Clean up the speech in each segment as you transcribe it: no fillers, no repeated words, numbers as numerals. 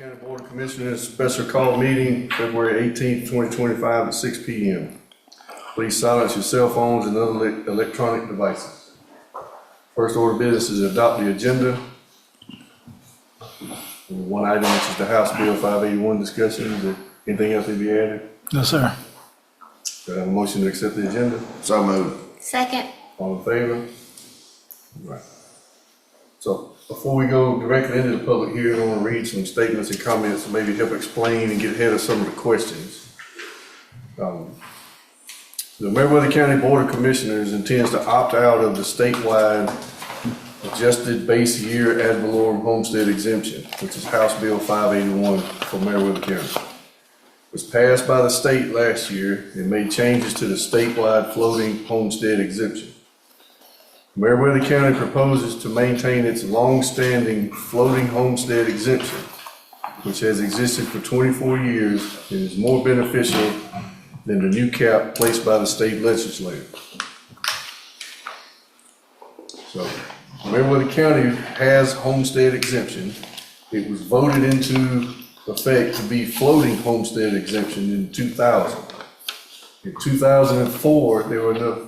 County Board of Commissioners special call meeting, February 18th, 2025 at 6 p.m. Please silence your cell phones and other electronic devices. First order of business is to adopt the agenda. And one item, which is the House Bill 581 discussion. Is there anything else to be added? No, sir. Do I have a motion to accept the agenda? So moved. Second. All in favor? All right. So before we go directly into the public hearing, I want to read some statements and comments to maybe help explain and get ahead of some of the questions. The Meriwether County Board of Commissioners intends to opt out of the statewide adjusted base year ad valorem homestead exemption, which is House Bill 581 for Meriwether County. It was passed by the state last year and made changes to the statewide floating homestead exemption. Meriwether County proposes to maintain its long-standing floating homestead exemption, which has existed for 24 years and is more beneficial than the new cap placed by the state legislature. So, Meriwether County has homestead exemption. It was voted into effect to be floating homestead exemption in 2000. In 2004, there were enough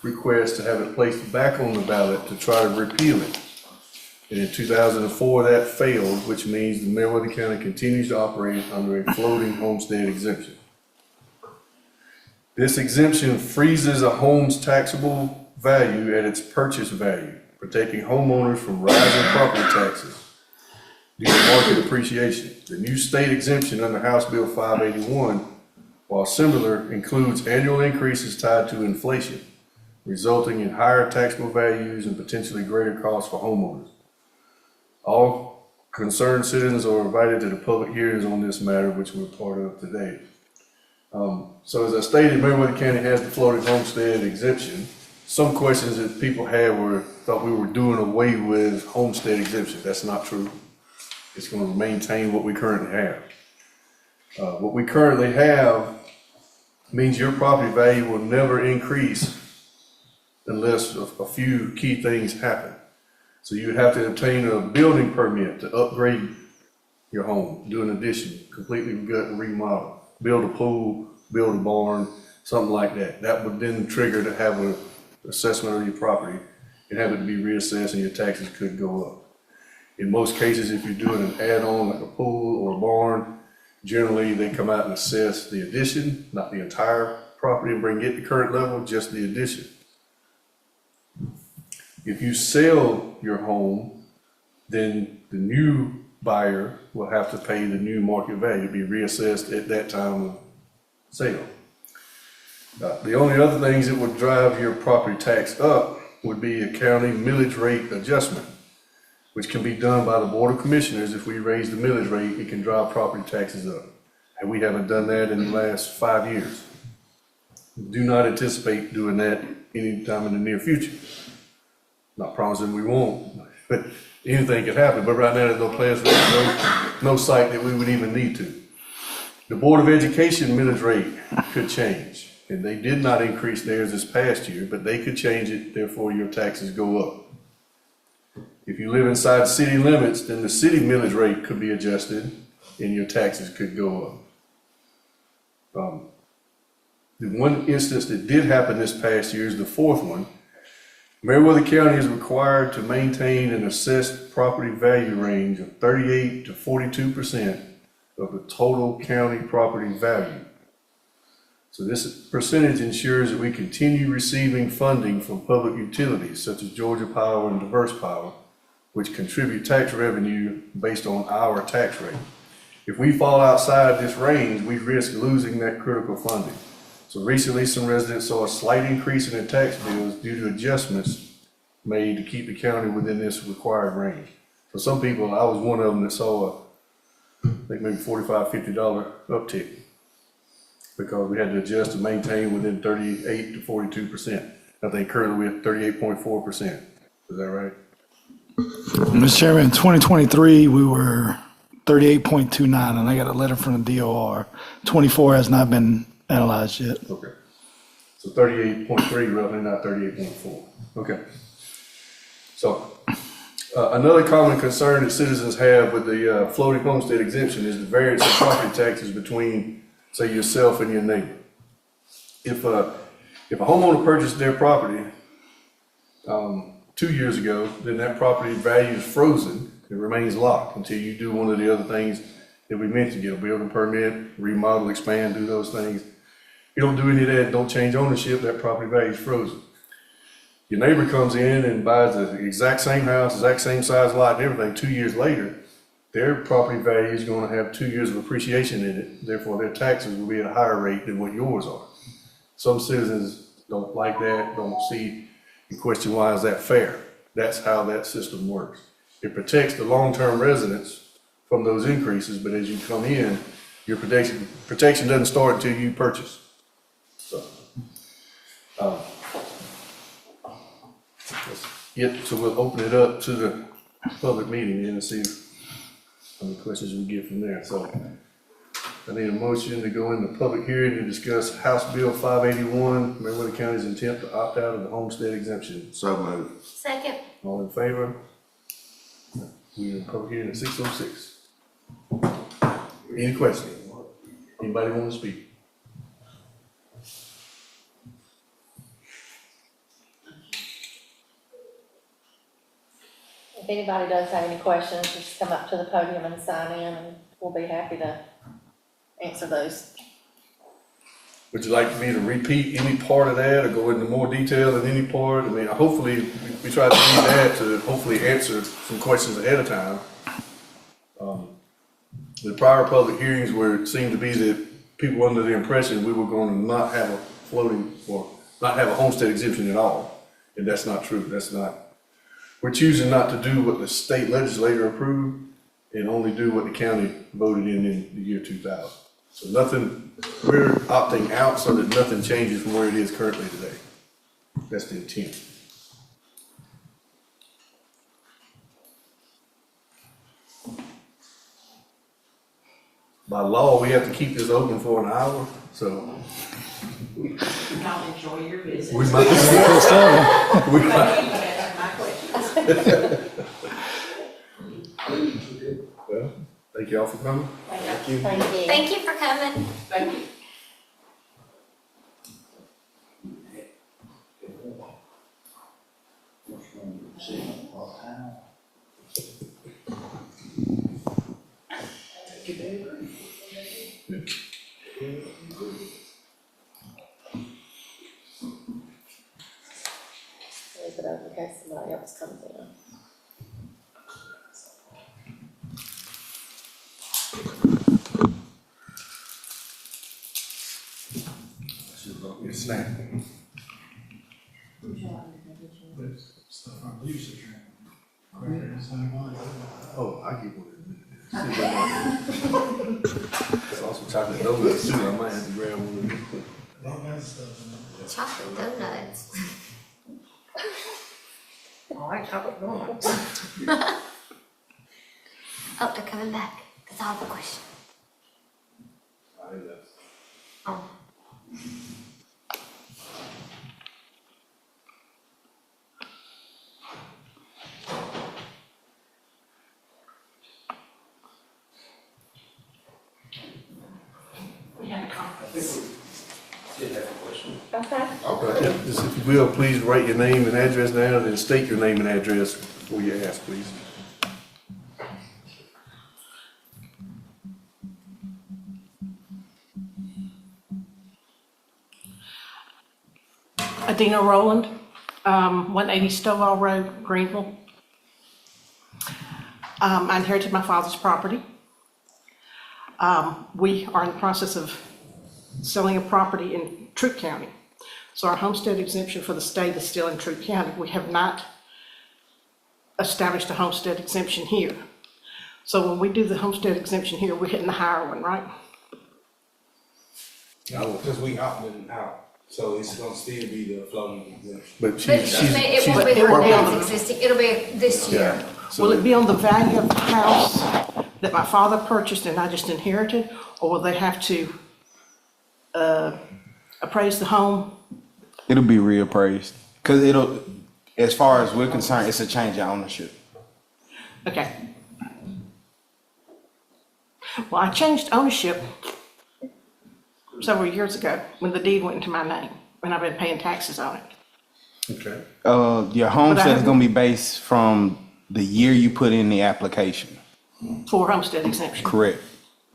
request to have it placed back on the ballot to try to repeal it. And in 2004, that failed, which means the Meriwether County continues to operate under a floating homestead exemption. This exemption freezes a home's taxable value at its purchase value, protecting homeowners from rising property taxes due to market appreciation. The new state exemption under House Bill 581, while similar, includes annual increases tied to inflation, resulting in higher taxable values and potentially greater costs for homeowners. All concerned citizens are invited to the public hearings on this matter, which we're part of today. So as I stated, Meriwether County has the floating homestead exemption. Some questions that people had thought we were doing away with homestead exemption. That's not true. It's going to maintain what we currently have. What we currently have means your property value will never increase unless a few key things happen. So you would have to obtain a building permit to upgrade your home, do an addition, completely gut and remodel, build a pool, build a barn, something like that. That would then trigger to have an assessment of your property and have it be reassessed, and your taxes could go up. In most cases, if you're doing an add-on like a pool or a barn, generally they come out and assess the addition, not the entire property, and bring it to current level, just the addition. If you sell your home, then the new buyer will have to pay the new market value to be reassessed at that time of sale. The only other things that would drive your property tax up would be a county millage rate adjustment, which can be done by the Board of Commissioners. If we raise the millage rate, it can drive property taxes up. And we haven't done that in the last 5 years. Do not anticipate doing that anytime in the near future. Not promising we won't, but anything could happen. But right now, there's no plans, no site that we would even need to. The Board of Education millage rate could change, and they did not increase theirs this past year, but they could change it, therefore your taxes go up. If you live inside city limits, then the city millage rate could be adjusted and your taxes could go up. The one instance that did happen this past year is the fourth one. Meriwether County is required to maintain an assessed property value range of 38 to 42% of the total county property value. So this percentage ensures that we continue receiving funding from public utilities such as Georgia Power and Diverse Power, which contribute tax revenue based on our tax rate. If we fall outside this range, we risk losing that critical funding. So recently, some residents saw a slight increase in their tax bills due to adjustments made to keep the county within this required range. For some people, I was one of them that saw I think maybe $45, $50 uptick because we had to adjust to maintain within 38 to 42%. I think currently we're at 38.4%. Is that right? Mr. Chairman, in 2023, we were 38.29, and I got a letter from the DOR. 24 has not been analyzed yet. Okay. So 38.3 roughly, not 38.4. Okay. So Another common concern that citizens have with the floating homestead exemption is the variance in property taxes between, say, yourself and your neighbor. If a homeowner purchased their property 2 years ago, then that property value is frozen. It remains locked until you do one of the other things that we mentioned, get a building permit, remodel, expand, do those things. You don't do any of that, don't change ownership, that property value is frozen. Your neighbor comes in and buys the exact same house, exact same size lot and everything, 2 years later, their property value is gonna have 2 years of appreciation in it, therefore their taxes will be at a higher rate than what yours are. Some citizens don't like that, don't see and question why is that fair. That's how that system works. It protects the long-term residents from those increases, but as you come in, your protection doesn't start until you purchase. So, so we'll open it up to the public meeting and see how many questions we get from there. So I need a motion to go into public hearing to discuss House Bill 581, Meriwether County's intent to opt out of the homestead exemption. So moved. Second. All in favor? We're in public hearing at 6:06. Any questions? Anybody want to speak? If anybody does have any questions, just come up to the podium and sign in, and we'll be happy to answer those. Would you like me to repeat any part of that or go into more detail in any part? I mean, hopefully, we try to do that to hopefully answer some questions ahead of time. The prior public hearings where it seemed to be that people were under the impression we were going to not have a floating or not have a homestead exemption at all. And that's not true. That's not, we're choosing not to do what the state legislature approved and only do what the county voted in the year 2000. So nothing, we're opting out so that nothing changes from where it is currently today. That's the intent. By law, we have to keep this open for an hour, so Y'all enjoy your visit. we might, we might. My question. Well, thank y'all for coming. Thank you. Thank you for coming. Thank you. Leave it open in case somebody else comes in. Get a snack. Oh, I get one. There's also chocolate donuts too, I might have to grab one of these. Chocolate donuts. All right, chocolate donuts. Oh, they're coming back. That's all the question. I think that's- Oh. We had a conference. Okay. Okay, just if you will, please write your name and address down and state your name and address before you ask, please. Adina Rowland, 180 Stovall Road, Greenville. I inherited my father's property. We are in the process of selling a property in Troup County. So our homestead exemption for the state is still in Troup County. We have not established a homestead exemption here. So when we do the homestead exemption here, we're hitting the higher one, right? Because we opted out, so it's gonna still be the floating exemption. But But she's, it won't be It won't be the on the- existing, it'll be this year. yeah. Will So it be on the value of the house that my father purchased and I just inherited? Or will they have to appraise the home? It'll be reappraised, because as far as we're concerned, it's a change of ownership. Okay. Well, I changed ownership several years ago when the deed went into my name, and I've been paying taxes on it. Okay. Your homestead is haven't- gonna be based from the year you put in the application, For homestead exemption. correct?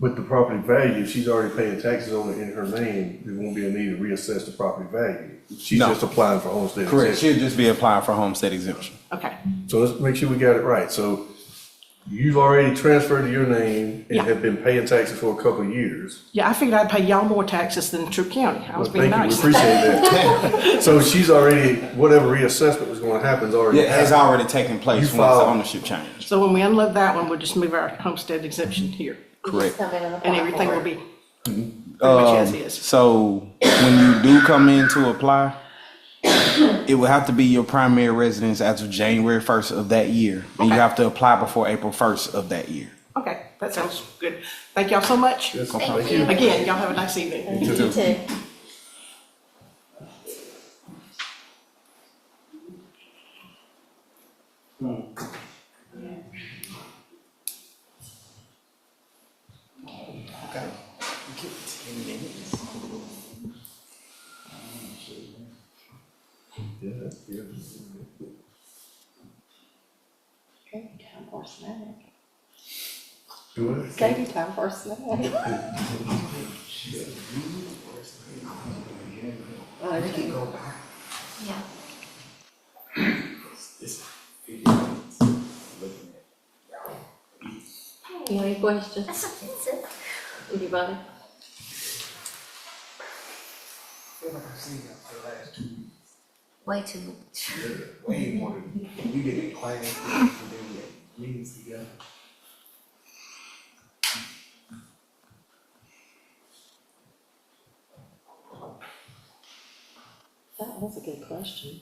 With the property value, if she's already paying taxes on it in her name, there won't be a need to reassess the property value. She's No. just applying for homestead Correct, exemption. she'll just be applying for homestead exemption. Okay. So let's make sure we got it right. So you've already transferred to your name and Yeah. have been paying taxes for a couple of years. Yeah, I figured I'd pay y'all more taxes than Troop County. I was Well, being thank you, we nice. appreciate that. So she's already, whatever reassessment was gonna happen is already Yeah, it has happened. already taken place You once the filed- ownership changed, So when we unload that one, we'll just move our homestead exemption here, You correct? just come in and apply and everything for will it. be pretty much as is. So when you do come in to apply, it will have to be your primary residence as of January 1st of that year. And you Okay. have to apply before April 1st of that year. Okay, that sounds good. Thank y'all so much. Yes, Thank thank you. you. Again, y'all have a nice evening. You too. Okay, time for a snack. Do it. Katie, time for a snack. Yeah. You have any questions? That's offensive. Anybody? Way too much. Way more than, we did it class, and then we had meetings together. That was a good question.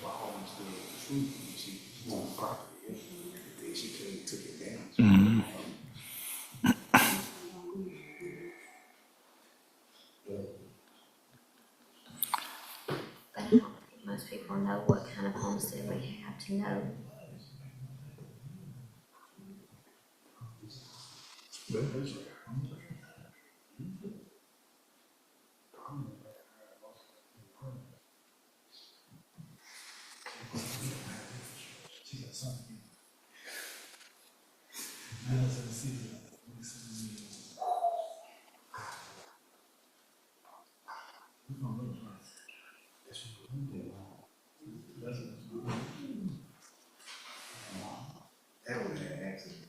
My homestead, she owned property, and then she came and took it down. But I don't think most people know what kind of homestead we have to know. That was an accident.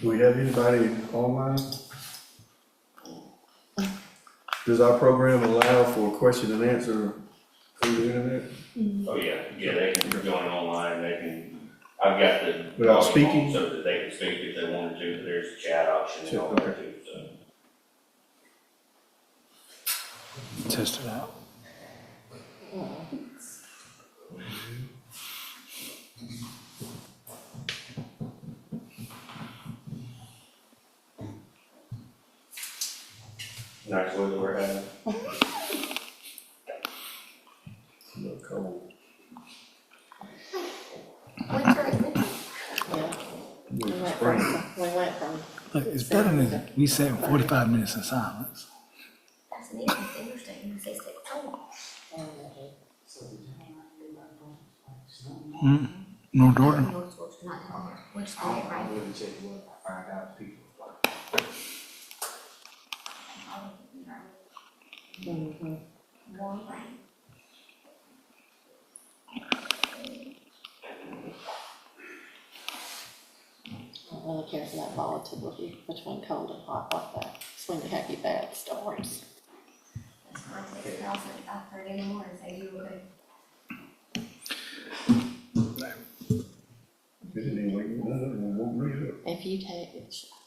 Do we have anybody online? Does our program allow for question and answer through the internet? Oh, yeah, they can join online, they can, I've got the. Without speaking? So that they can speak if they wanted to, but there's a chat option and all that too, so. Test it out. Nice weather we're having. No cold. Winter is winter. Yeah. We went Spring. from, Look, it's better than we sat 45 minutes in silence. That's an interesting, you say stay cold. North Jordan. North Georgia, not down there, which is right. I wouldn't check what I find out people apply. Warm rain. I don't really care for that volatility between cold and hot like that. It's when you have your bad storms. That's why I take the house at 5:30 in the morning and say, you okay? It didn't even wake me up, it woke me up. If you take,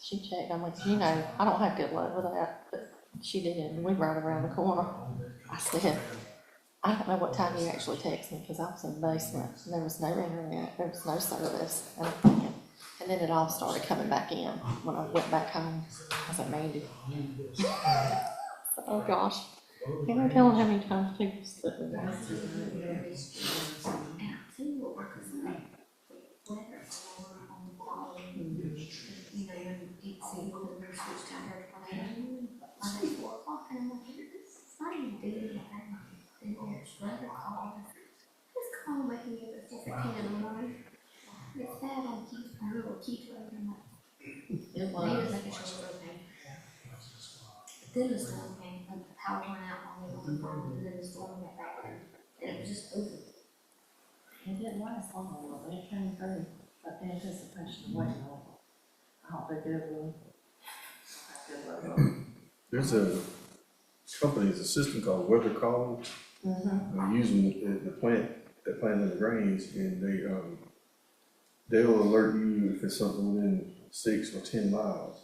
she checked, I'm like, you know, I don't have good luck with that, but she did, and we rode around the corner. I said, I don't know what time you actually texted me, because I was in the basement, and there was no internet, there was no service, and I'm thinking, and then it all started coming back in when I went back home. I was like, Mandy. Oh, gosh. Can I tell how many times people slip in there? And I tell you what works is that weather on the quality. You know, when you see when the nurse switched out her tornado, like at 4 o'clock, and I'm like, it's not even doing anything. Then there's weather calling. This call waking me up at 4:15 in the morning. It's bad on Keith, a little Keith road, I'm like, It maybe it's was. like a shoulder pain. But then the storm came, and the power went out while we were on the phone, and then the storm went back there. And it was just over. It didn't last long, but it came through, but the anticipation of waiting on it. I hope they do one. There's a company, it's a system called Weather Call. They're using the plant, that plant in the Grange, and they'll alert you if it's something within 6 or 10 miles.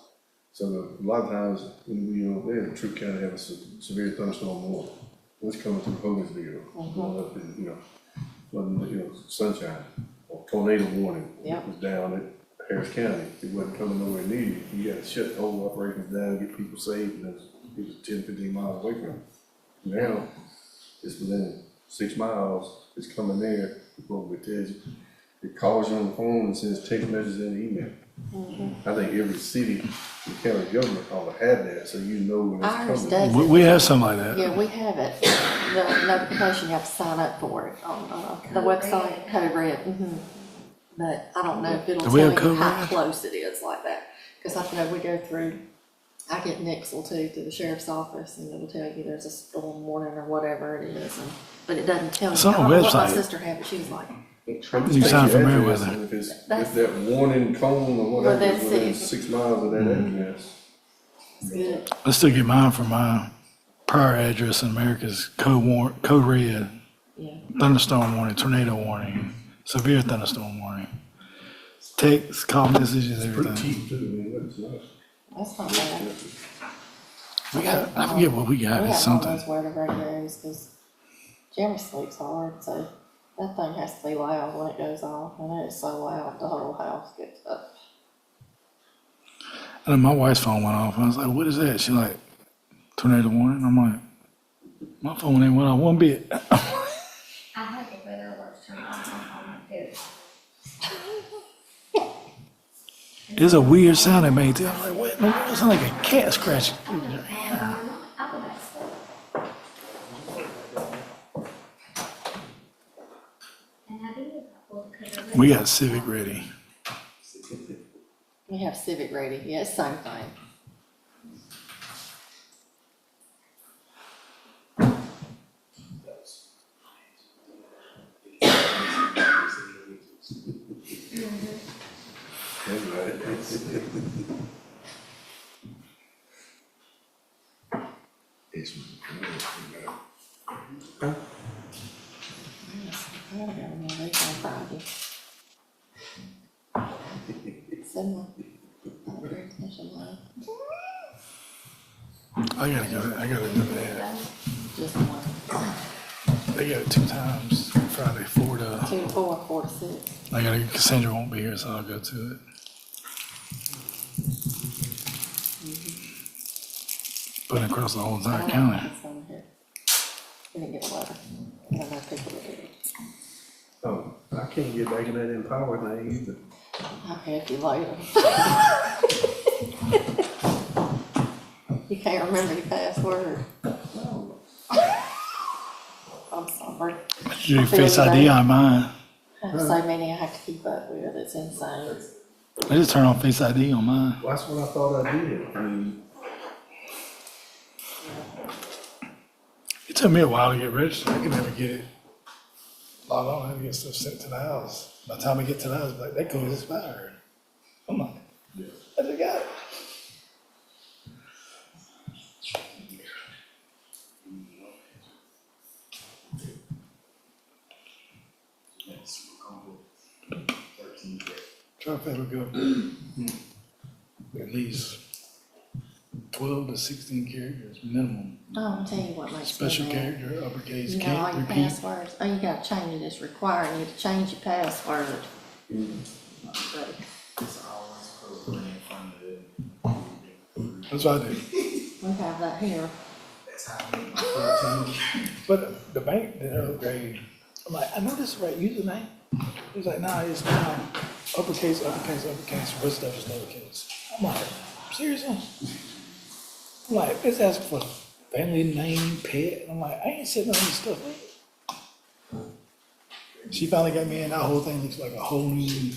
So a lot of times when we over there, Troop County have a severe thunderstorm warning, what's coming through Hogansville, going up in, sunshine, or tornado warning. Yep. It was down at Harris County, it wasn't coming nowhere near you, you gotta shut the whole operations down, get people saved, and it was 10, 15 miles away from them. Now, it's within 6 miles, it's coming there, it calls you on the phone and sends text messages and email. I think every city and county government ought to have that, so you know when it's Ours coming. does. We have something like that. Yeah, we have it. The notification, you have to sign up for it on the website, Code Red. But I don't know if it'll Do we tell have you Code how Red? close it is like that. Because I know we go through, I get Nixle too, through the sheriff's office, and it'll tell you there's a storm warning or whatever it is. But it doesn't tell you. It's on I the don't know what my website. sister had, but she was like, You sign for Meriwether. And if that warning cone or whatever, that's is within it. 6 miles of that address. it's good. I still get mine from my prior address in America's Code Red, Yeah. thunderstorm warning, tornado warning, severe thunderstorm warning. Text, call messages, Pretty everything. cheap too, man, it's not. That's not bad. We got, I forget what we got, We it's have one of something. those weather radios, because Jeremy sleeps hard, so that thing has to be loud when it goes off, and it is so loud, the whole house gets up. And then my wife's phone went off, and I was like, what is that? She's like, tornado warning? I'm like, my phone ain't went off one bit. I had the weather alerts turned off on my phone. It's a weird sound it made too. I was like, what in the world? It sounded like a cat scratching. I would have slept. And I did, because We got Civic ready. We have Civic ready, yeah, it's same thing. Anyway, It's what the I gotta go in there, leave on Friday. Send my, air conditioning line, I gotta go to that. just one, They got it 2 times, Friday, 4 to, 2 to 4, 4 to 6. I gotta, Cassandra won't be here, so I'll go to it. Putting across the whole entire county. It's on here. We didn't get a letter. I don't know if people did it. Oh, I can't get back in that Empower thing either. I'll help you later. You can't remember your password. I'm sorry. You do Face ID on mine. I have so many I have to keep up with, it's insane. I just turn on Face ID on mine. Well, that's what I thought I did. I mean, It took me a while to get registered. I could never get it logged on. I had to get stuff sent to the house. By the time I get to the house, like, that code is expired. I'm like, I just got it. Try to pay a good, at least 12 to 16 characters minimum. Oh, I'll tell you what makes me Special mad. character, uppercase, You know, all can't your repeat. passwords, oh, you gotta change it, it's required, you have to change your password. But That's what I do. we have that here. But the bank did an upgrade. I'm like, I know this is the right username. He was like, nah, it's now uppercase, uppercase, uppercase, rest stuff is lowercase. I'm like, seriously? I'm like, it's asking for family name, pet. I'm like, I ain't setting all this stuff up. She finally got me in. That whole thing looks like a whole new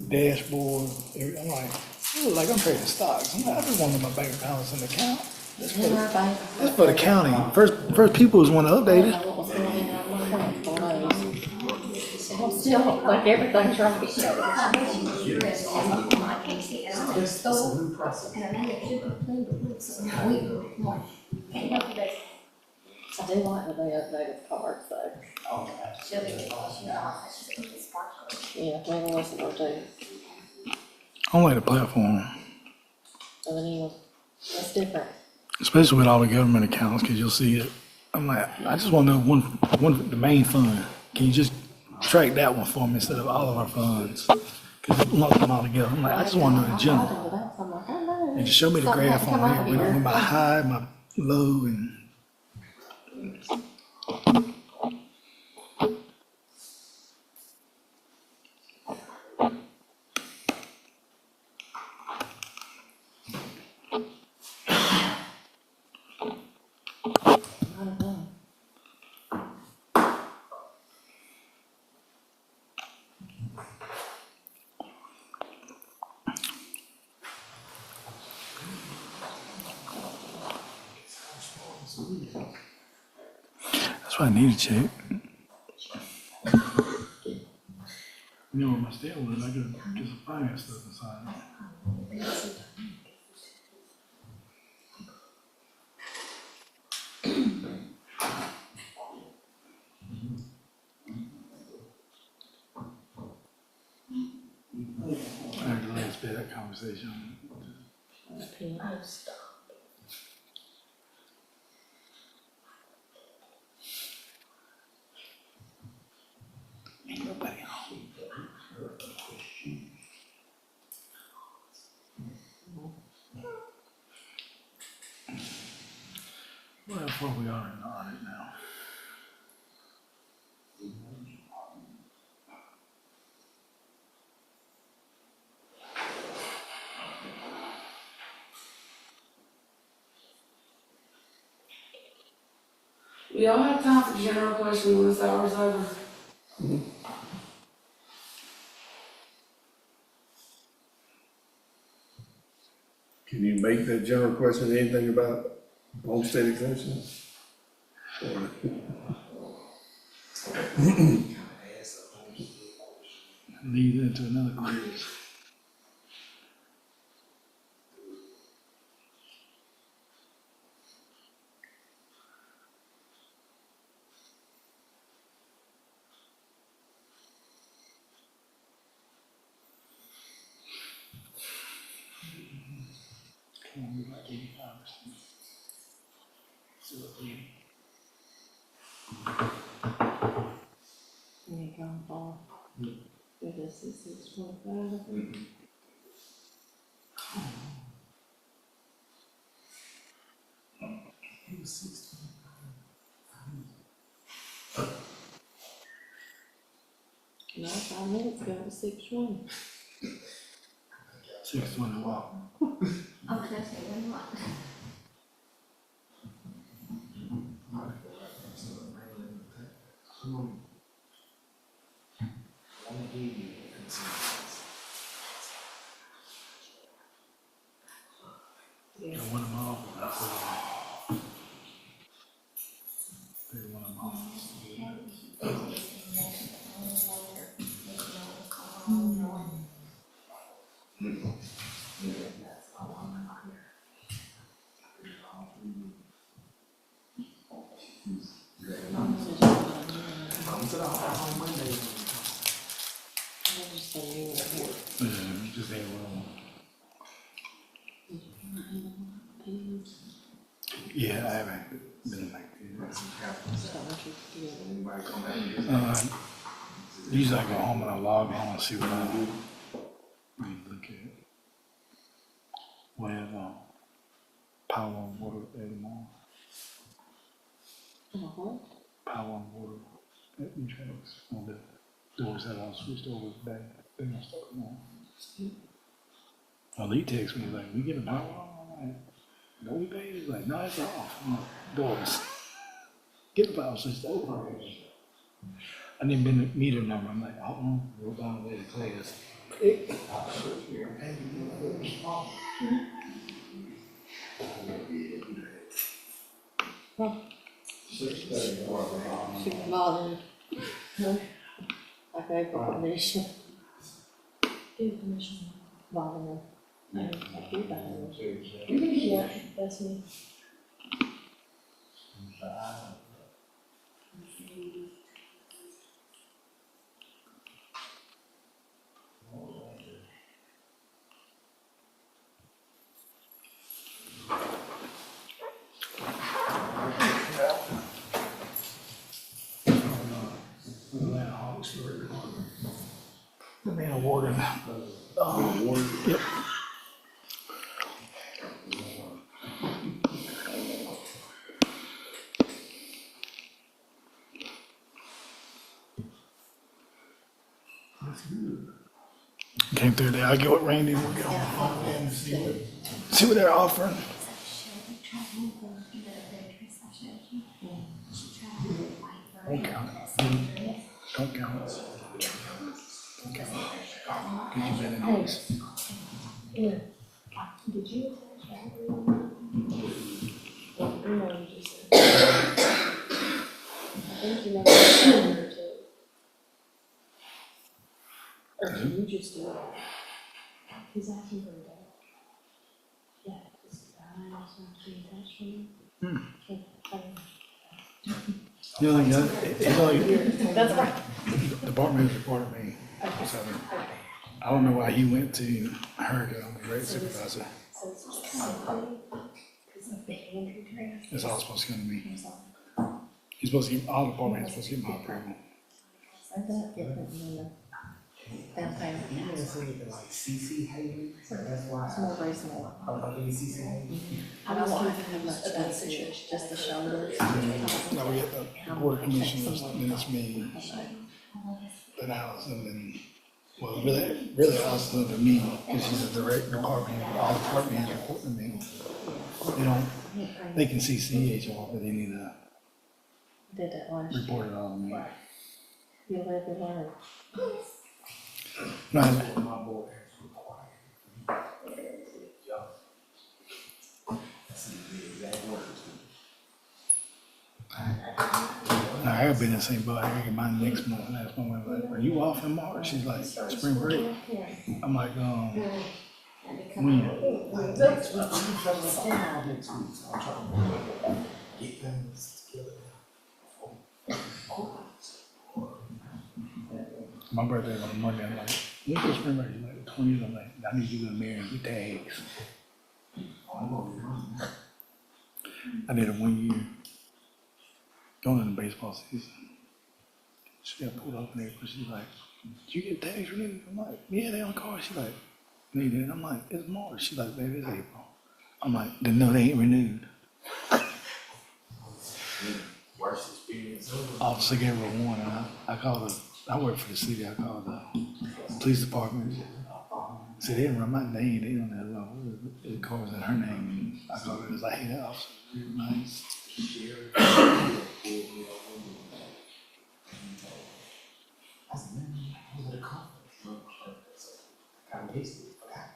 dashboard. I'm like, it look like I'm trading stocks. I'm like, I just wanted my bank balance in the account. In our bank. That's for the county. First people was want to I update don't it. know what was going on in my bank, who knows? I'm still like everything's right. I can't see it. I'm just so, and I know it should be clean, but look, so now we more. Can't help it, I do like that they updated the cards though. she'll be, you know, she's a little sparkle. Yeah, we will listen to it. I don't like the platform, So then you, that's different. especially with all the government accounts, because you'll see it. I'm like, I just want to know one the main fund. Can you just track that one for me instead of all of our funds? Because it lumps them all together. I'm like, I just want to know the general. I'm like, I know. And just show me the Something had graph to come on out here here. with my high, my low, and I don't know. that's why I need to check. You know where my stale is? I could get some finance stuff inside. I had to last bit of that conversation. Ain't nobody home. Well, how far we are in the audit now? We all have time for general questions when this hour's over. can you make that general question anything about homestead exemption? Or- Lead into another quiz. like 85%. Still at 80. You ain't gone far. It is 625, I think. It was 16. No, 5 minutes ago, it was 620. 620 what? Oh, can I say one more? They want them all. They want them all. Come to the house on Monday. Just so you were here. Just ain't one. Yeah, I haven't been like that. Anybody come back and get Usually I go home and I log on and see what I do. Let me look at it. We have power and water there tomorrow. What? Power and water at the tracks on the doors that I switched over today. They're gonna start tomorrow. Oh, Lee texts me like, we getting power on? I'm like, no, we paid. He's like, no, it's off. I'm like, doors. Get the power switched over. I didn't been the meter number. I'm like, hold on, we're going away to class. She bothered. I gave her permission. Give permission. Bother. I do bother. Yeah, that's me. The man water. Yep. Came through there. I get what Randy will get on the phone and see what they're offering. Don't count it. Don't count it. Don't count it. Get you better than this. Did you? I think you know what to. Or can you just do it? Cause I can bring that. Yeah, cause I also have to be attached to you. You know, it's like, That's right. the department is a part of me. So, I don't know why he went to her, because I'm the grade supervisor. So it's just kind of funny. Cause of the hand dress. It's all supposed to come to me. He's supposed to give, all departments supposed to give my approval. I got different than the down payment. You didn't say anything like CC Haley, so that's why. It's more reasonable. I was like, CC Haley. I don't want to have much dosage, just the shoulders. Now we get the board of commissioners, then it's me, then Allison, then, well, really Allison to me, because she's a direct department head, all department heads report to me. They don't, they can see CHR, but they need to Did that last year. report it all to me. You live and learn. No, My board has required. That's the exact words. I have been in the same boat. I get mine next month. Last month, I'm like, are you off in March? She's like, spring break. I'm like, when? Next week, I'm trying to get things together. My birthday on Monday. I'm like, when's your spring break? She's like, the 20th. I'm like, I need you to marry and get tags. I did it 1 year, going into baseball season. She got pulled up in there, but she's like, "Did you get tax renewed?" I'm like, "Yeah, they on the car." She's like, "No, you didn't." I'm like, "It's March." She's like, "Baby, it's April." I'm like, "Then no, they ain't renewed." Worst experience ever. Officer gave her a warning. I called the, I work for the city. I called the police department. See, they didn't run my name. They don't know who I was. The car was in her name. I called her. It was like, "Hey, that officer was real nice." I said, man, I was at a conference. I got wasted, forgot.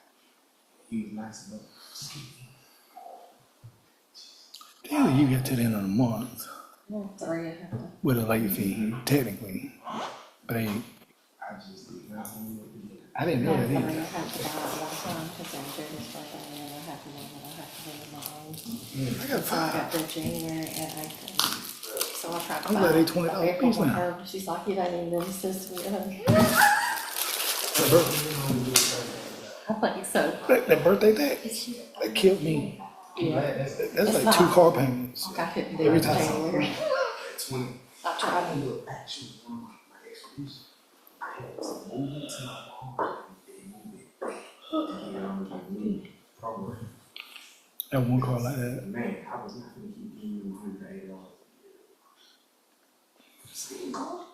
He was nice enough. Just keep it. Damn, you get to the end of the month Well, 3, I have to. with a late fee, technically. But they, I just did not want to do it. I didn't know that I either. have to buy it one time, cause I'm Jerry's birthday, and I have to know that I have to do my own. I got I five. got the January and April. So I tried to I'm buy glad they it. $20 April piece with now. her. She's like, "You don't even do this with me." I think so. That birthday tax, that killed me. Yeah. That's It's like not- 2 car payments. Like I couldn't do Every it in time. January. 20. I tried to. Look, actually, one of my ex-producers, I had to move it to my home. They moved it. And I'm like, program. That one car like that. Man, I was not gonna keep giving you $180. Same car.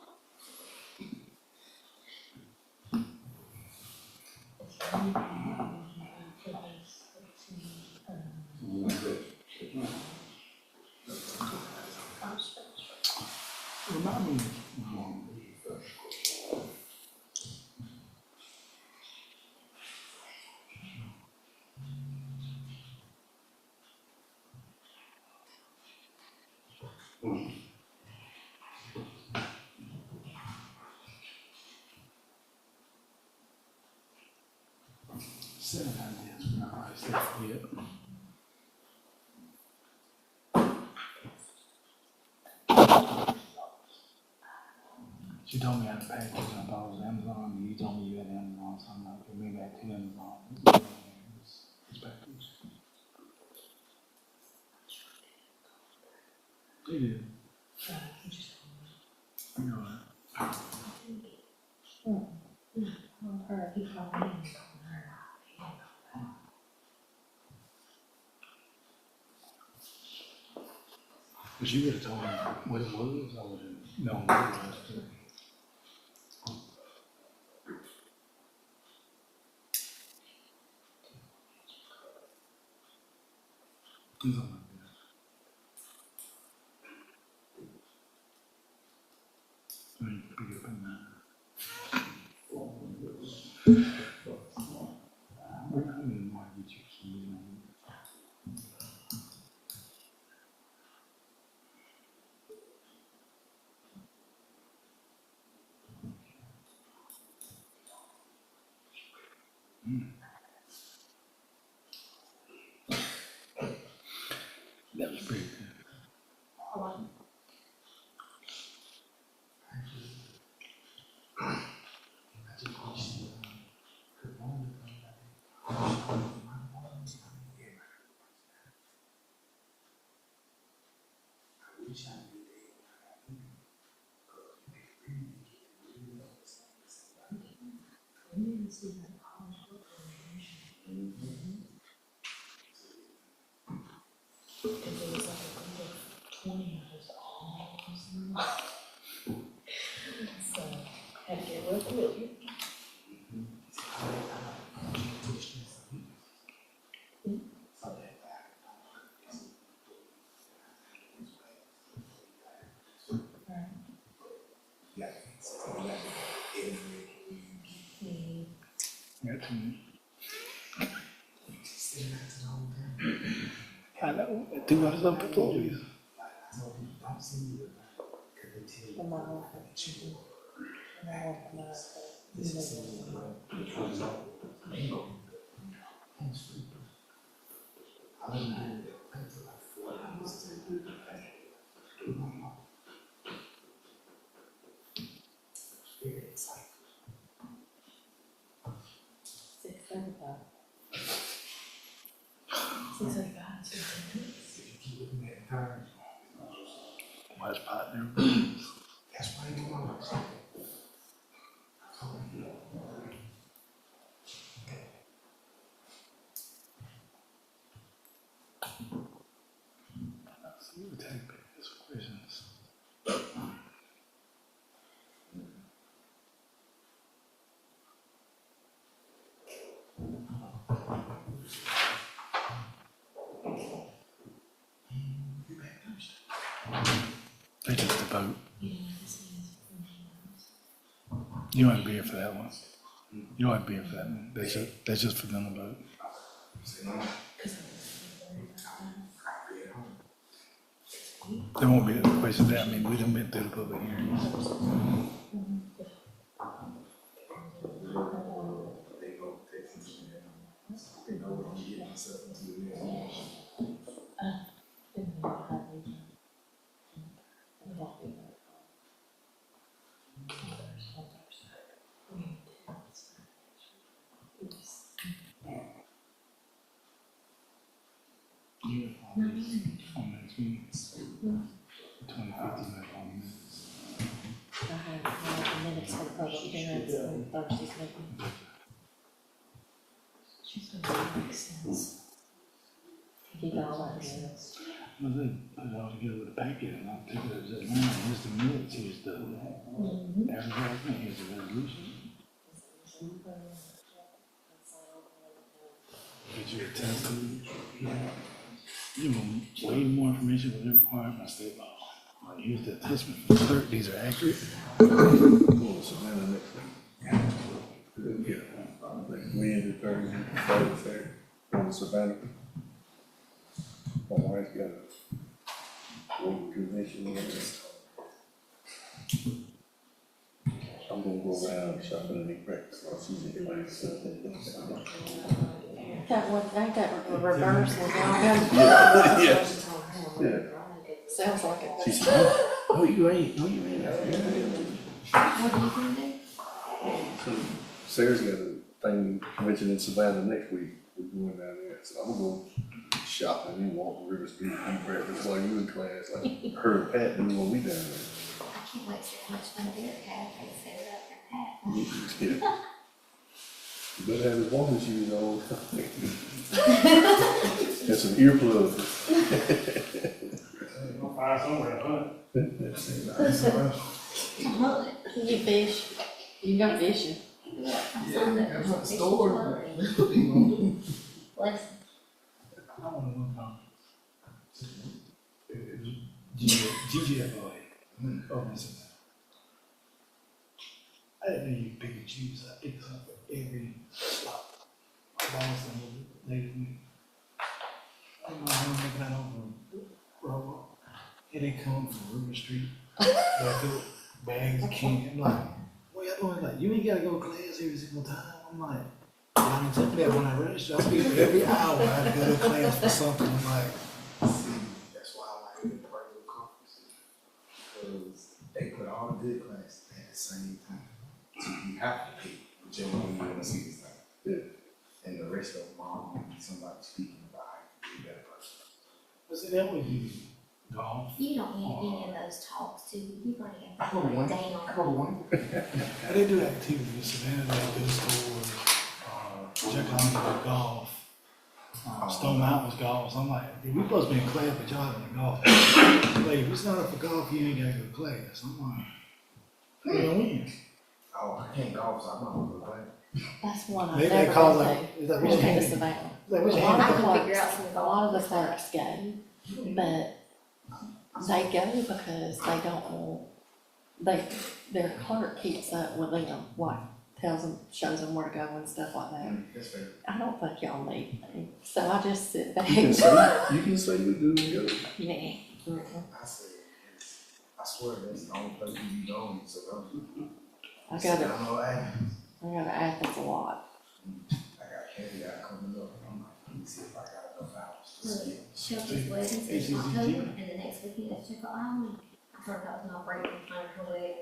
Remind me. Seven ideas. No, I still forget. She told me I had to pay attention. I thought it was Amazon. You told me you had Amazon, so I'm like, maybe I had 2 Amazon. Perspectives. They did. You know that. But you would have told me what it was, I would have known what it was. Something like that. I mean, pick it up in that. I didn't want to get you some. That was pretty good. Got to me. I know. 2 hours of employees. Keep looking at the time. Watch partner. That's why I do all this. See what taxpayers questions. They just a vote. You don't have to be here for that one. You don't have to be here for that one. That's just for them to vote. There won't be any questions there. I mean, we done been through the public hearings. They go text me. They know what I'm getting myself into. On next meeting. 2050 minutes. I have minutes for the public hearings on Thursday's meeting. She's gonna make sense. Keep all that minutes. Well, they put it all together with a packet and I'll take it as a line. Here's the minutes, here's the advertisement, here's the resolution. Get you a test to you know, way more information than required by state law. I'll use the attachment for the clerk, these are accurate. Going to Savannah next week. Yeah, like Wednesday, Thursday, Friday, Saturday, going to Savannah. My wife's got a work convention on this. I'm gonna go around shopping and eat breakfast while she's in class. That one, ain't that a reverse one, y'all? Yeah. Yeah. Sounds like it. She said, oh, you ain't. I said, yeah. What are you gonna do? So Sarah's got a thing, convention in Savannah next week. We're going down there, so I'm gonna go shopping and walk River Street, eat breakfast while you in class. Like her and Pat do when we down there. I can't wait to see how much fun Derek had, they set it up and that. Yeah. You better have his walking shoes on. And some earplugs. I'll find somewhere, huh? You fish, you go fishing. Yeah, I'm Yeah, on the that's what fishing store. club. Bless. I want to know. GGFOA. Oh, listen. I didn't know you pick and choose. I picked something for every slot. My boss and the lady me. I'm not gonna make that over. Bro, it ain't coming from River Street. Back up, bags of candy. I'm like, what y'all doing? Like, you ain't gotta go to class every single time. I'm like, y'all didn't tell me that when I registered. I speak every hour. I had to go to class for something. I'm like, See, that's why I like the private conferences. Because they put all the good classes at the same time. So you have to pick whichever one you want to see this time. Yeah. And the rest of them all gonna be somebody speaking about how you be a better person. but see, that would be golf. You don't need any of those talks too, you've already I got go to one. that I down. go to one. But they do activities in Savannah, they do stores, Jack London golf, Stone Mountain's golf. So I'm like, dude, we supposed to be in class, but y'all in golf. Like, if it's not up for golf, you ain't gotta go to class. I'm like, who gonna win? Oh, I can't golf, so I'm not gonna play. That's one I've Maybe they never call been like, to. is that We'll what take you to Savannah. Is that what A you lot I of the can figure out clerks, some a lot of the golf. clerks go, but they go because they don't want, their clerk keeps up with them, like, tells them, shows them where to go and stuff like that. That's fair. I don't think y'all need me, so I just sit back. You can say you do, you go. Yeah. I say, I swear that's the only place you be going, so I I go to, don't know, I to Athens a lot. got candy out coming up, I'm like, let me see if I got enough hours to Look, skip. Shelby's wedding's in ACCG. October, and the next weekend is Jekyll Island. I thought that was not breaking fun for wedding.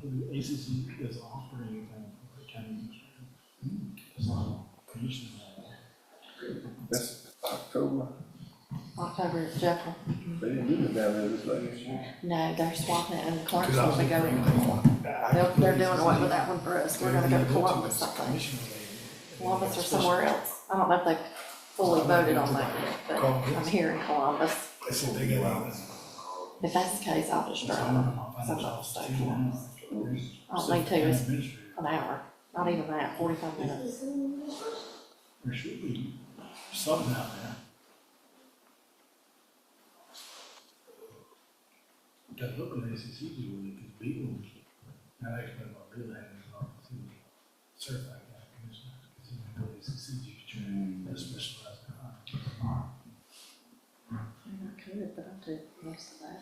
The ACC doesn't offer anything for county administrator. It's not commission. That's, October at Jekyll. They didn't do it down there this last year. No, they're swapping it in Clarksville to go. They're doing away with that one for us. We're gonna go to Columbus, I think. Columbus or somewhere else. I don't know if they've fully voted on that yet, but I'm here in Columbus. They said they got If that's the case, I'll just drive them. So I'm not stay for them. I don't need to, it's an hour, not even that, 45 minutes. There should be something out there. Got look at ACC with it, because people, now I explain about Bill having his office, he was certified county commissioner, because he went to ACC, training, that's specialized in crime. I could, but I do most of that.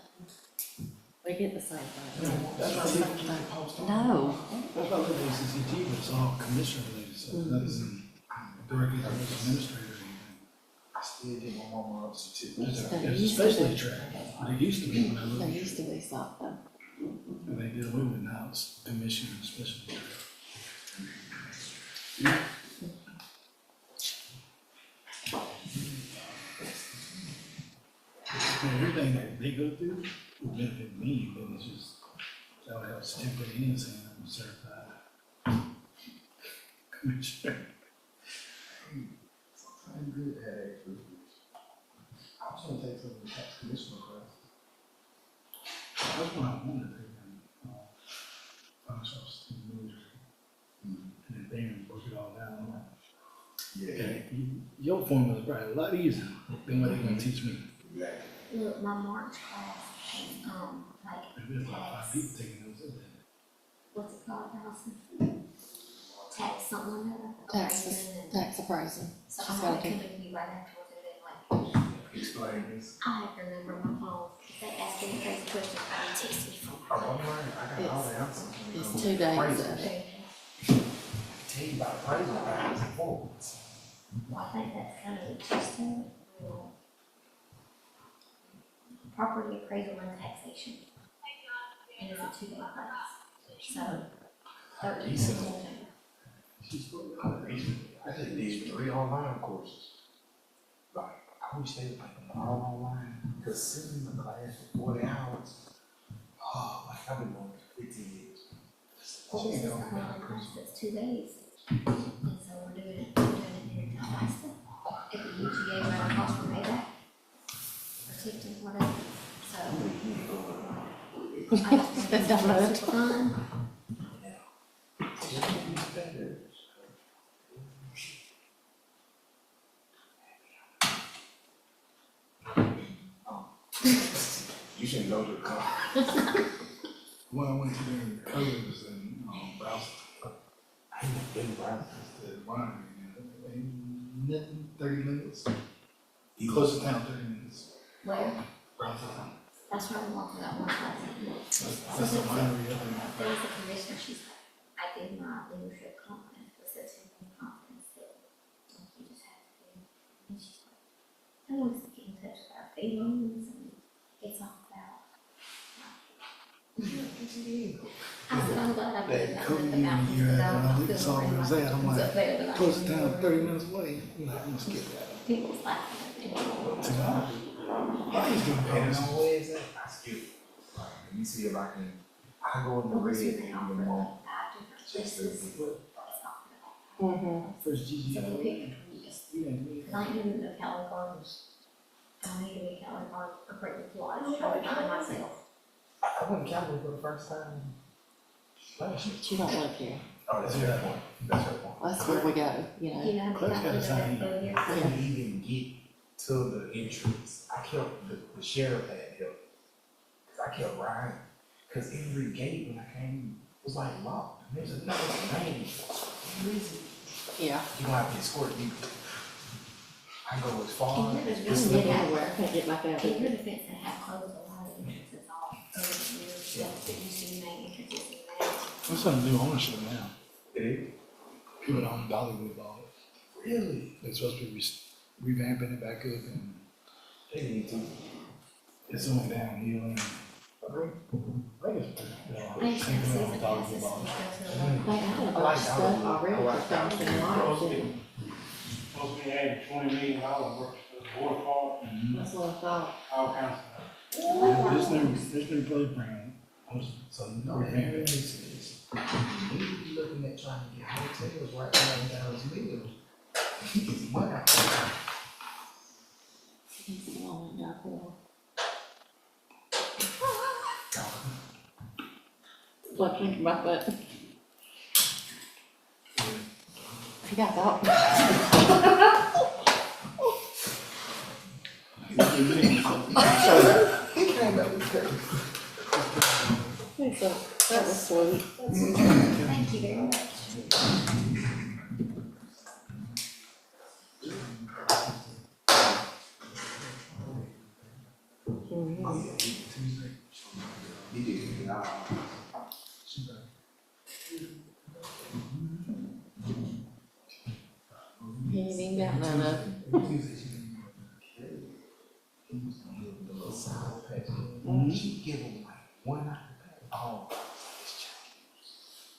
We get the same thing. That's why they keep it posted. No, That's why I look at ACCT, but it's all commissioner related, so that isn't directly as administrator or anything. I still get my mama up certificate. It's a specialty track, there used to be when I there looked, used to be something. and they did away with it, now it's commissioner and specialty track. And everything that they go through would benefit me, but it's just, I would have a certificate in saying I'm certified commissioner. I'm good at it. I was gonna take some of the tax commissioner class. That's what I wanted to do, financial stability. And then they work it all down. Yeah. Okay, your formula is probably a lot easier than what they're gonna teach me. Exactly. Look, my March class, like, There's about 5 people taking those in there. what's it called, Allison? Tax something or another. Tax appraisal. So She's I gotta had do- to come to you right afterwards and then like, Explain this. I have to remember my phone, if they ask any crazy questions, I can text me from. Oh, I'm learning, I got all the answers. It's 2 days of it. Tell you about appraisal backwards and forwards. Well, I think that's kind of interesting. Property appraisal and taxation. And it's a 2-day class. So, 13. I just did 3 online courses. Like, I wish they would make them all online, cause sitting in the class for 40 hours, oh, like, I've been doing it for 15 years. Well, this is the online class that's 2 days. And so we're doing it here in Tallahassee. At the UGA right across from Payback. Or Tipton, whatever. So. I just think it's super fun. You should go to the car. When I went to the colors and, browser, I ain't been around. the winery, nothing, 30 minutes. Close to town, 30 minutes. Where? Browser. That's where we walked that one class. That's the winery up in There was a commissioner, she's like, I did my leadership conference, but such a conference that like you just have to do. And she's like, I want us to get in touch with our feelings and it's all about. I said, I'm glad I did that that Kobe with the year mountains, year because I after I don't looked feel saw more where it was at, I'm mountains like, up there than I close do to town, here. 30 minutes away. I'm like, I'm gonna skip that. People was laughing at me. I used to go Depending to on where it's at, I skip. Like, let me see if I can, I go in the Well, red this and was even offered more. like 5 different Just places. to, first So GG. they picked, cause I ain't even know Cali Gardens. I need to be Cali Gardens for Brittany Lodge, trying to find myself. I went to Cali for the first time last year. She don't live here. Oh, that's her point. That's her point. That's where we go, you know. You know, Cliff I got a lived sign. there for years. I couldn't even get to the entrance. I kept, the sheriff had help. Cause I kept riding. Cause every gate when I came was like locked. And there's another lane. Where is it? Yeah. You gonna have to escort me. I go as far And as you're I just can this. get anywhere, I can't get back out In here. your defense, they have closed a lot of entrances off over the years, stuff that used to be main entrances and that. There's some new ownership now. It is? People that own Dollywood bought it. Really? They're supposed to be revamping it back up and They need to. it's going downhill and I think it's Thanks, taking season on passes, Dollywood which bought it. goes to a lot. They had a bunch of stuff already for Thompson Lodge, didn't Supposed to be adding $20 million worth of stuff. water park and That's what I thought. all kinds of stuff. This new playground, so no revamp it. We be looking at trying to get hotels right now in Dallas Mills. It's money out there. He's the one that got there. What think about that? He got that. He came up with that. That was sweet. Thank you very much. He did. He ain't even got none of it. She give him like one out the pack. Oh, that's Chinese.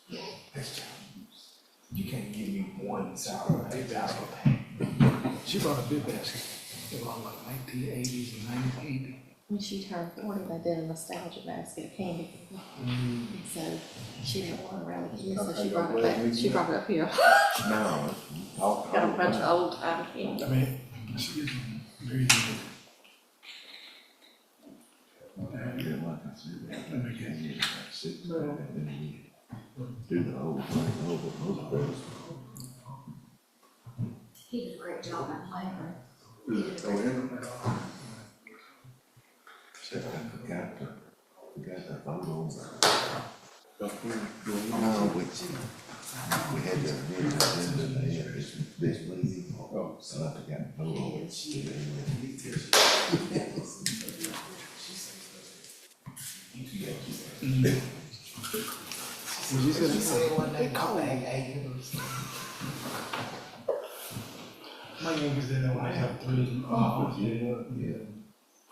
Yeah, that's Chinese. You can't give me one sour patch out of a pack. She brought a big basket. It was like 1980s and 1980s. When she turned 40, they did a nostalgia basket of candy. And so she didn't want to around the kids, so she brought it back. She brought it up here. No. Got a bunch of old time candy. I mean, she is very good. He did a great job at labor. No, we had that meeting, and they had this lady, so I forgot, no, it's. She said, they call it. My youngest did that when they have three.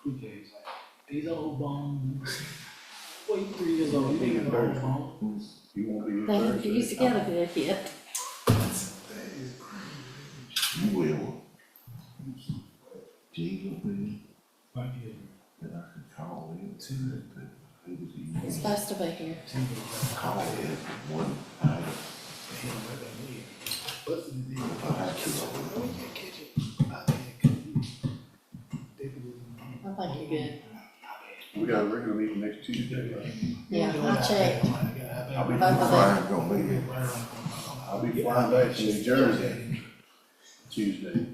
Pre-K's like, these old bones. Wait, 3 years old, you ain't old bones. You won't be. They haven't used together good yet. You will. Gee, My kid, that I could call him too, but he was It's even supposed to be here. call it one item. Busted his head. I keep Oh, we can't catch it. I think I think you're good. We got a regular meeting next Tuesday, right? Yeah, I checked. I'll be, Both of them. Brian gonna be here. I'll be flying back to New Jersey Tuesday.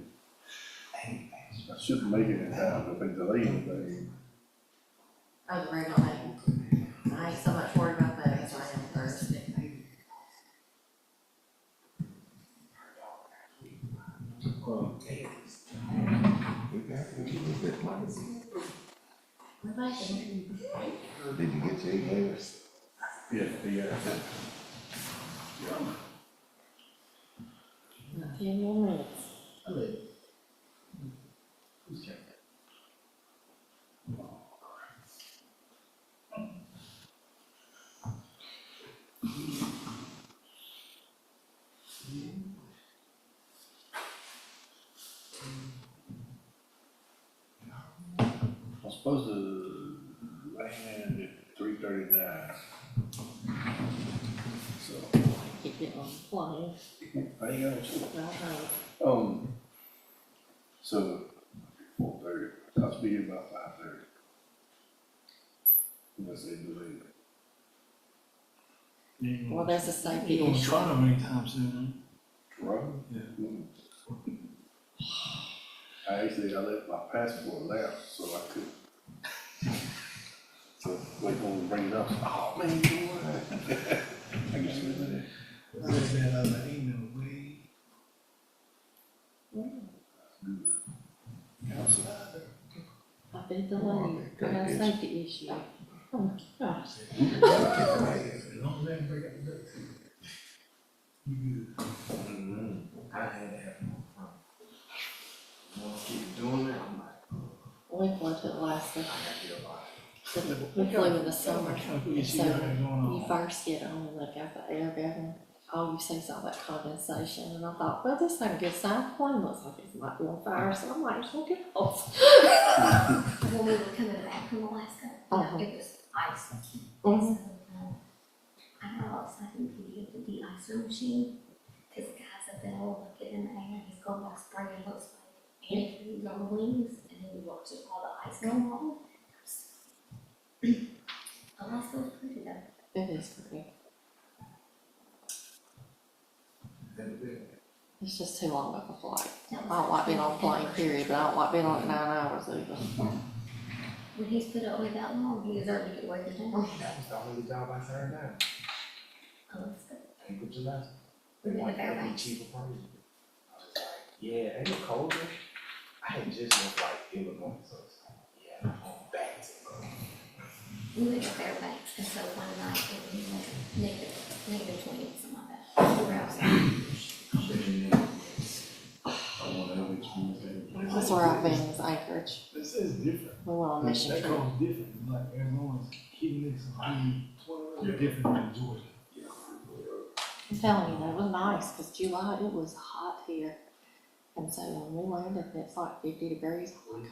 I shouldn't make it in time, if they delay anything. Oh, the regular meeting. I ain't so much worried about that as I am Thursday. We got a little bit money. We're making Did you get your emails? Yeah, yeah. 10 more minutes. I'm supposed to land at 3:39. So, Keep getting on the plane. I ain't got no choice. I know. So 4:30, I'll be here about 5:30. Unless they delay it. Well, that's a safety You gonna issue. try them anytime soon, Toronto? Yeah. I let my passport lapse, so I could. So wait on to bring it up. Oh, man, you know what? I guess you did it. huh? I read that other email, way. I've been delayed. I got a safety issue. Oh my gosh. As long as they break up the duct tape. You good. I had to have more fun. Want to keep doing it? I'm like, We flew to Alaska. I gotta get a lot. We flew in the summer. What kind of So issue you got going you on? first get on, they got the air gun. all you see is all that condensation, and I thought, well, this ain't a good sign, the plane looks like it might be on fire, so I might as well get off. When we were coming back from Alaska, it was ice. Mhm. I got all excited to get the de-icer machine, cause the guys up there will look it in the air, he's going like spraying those like antifreeze on the wings, and then you watch it, all the ice come on. Alaska was pretty though. It is pretty. It's just too long of a flight. I don't like being on a plane, period, but I don't like being on it 9 hours either. When he's put up with that long, he deserved to get weighted down. That was the only job I turned down. Alaska. Ain't good to last. We went to Like, that'd be Fairbanks. cheaper price. I was like, yeah, ain't it colder? I had just left like Illinois, so it's like, yeah, I'm going back to go. We went to Fairbanks, and so one night it was like negative 20, something like that. We were outside. That's where I've been, is Anchorage. This is different. We went on a mission That trip. comes different, like Arizona's heating this, different than Georgia. I'm telling you, it was nice, because July, it was hot here. And so when we landed, it's like 50 degrees. I'm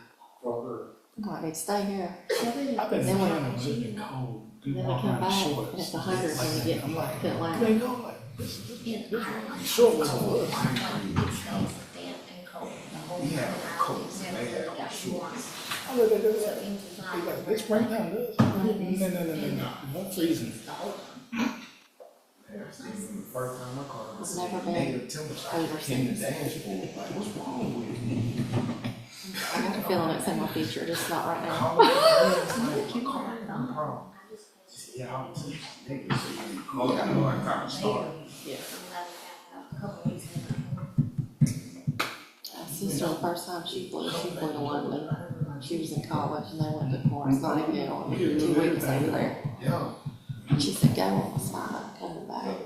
like, I need to stay here. I've been Then in we- Canada, it's been cold. Then we Walk come around in back, shorts. and it's 100 when you get I'm like, to Atlanta. they go like, this In Ireland. short was a look. It smells damp and cold. The whole time. Never got warm. I look at this, So like, in July. it's springtime, this. No, not freezing. The whole time. First time my car I've was never been negative temperature. In the overseas. dashboard, like, what's wrong with me? I got a feeling it's in my future, just not right now. Call me, no problem. Yeah, I'm negative, so you call it, I know I can't start. Yeah. A couple weeks ago. My sister, the first time she flew to London. She was in college, and they went to Florence Nightingale, and 2 weeks over there. Yeah. And she said, go on, it's fine, I'm coming back.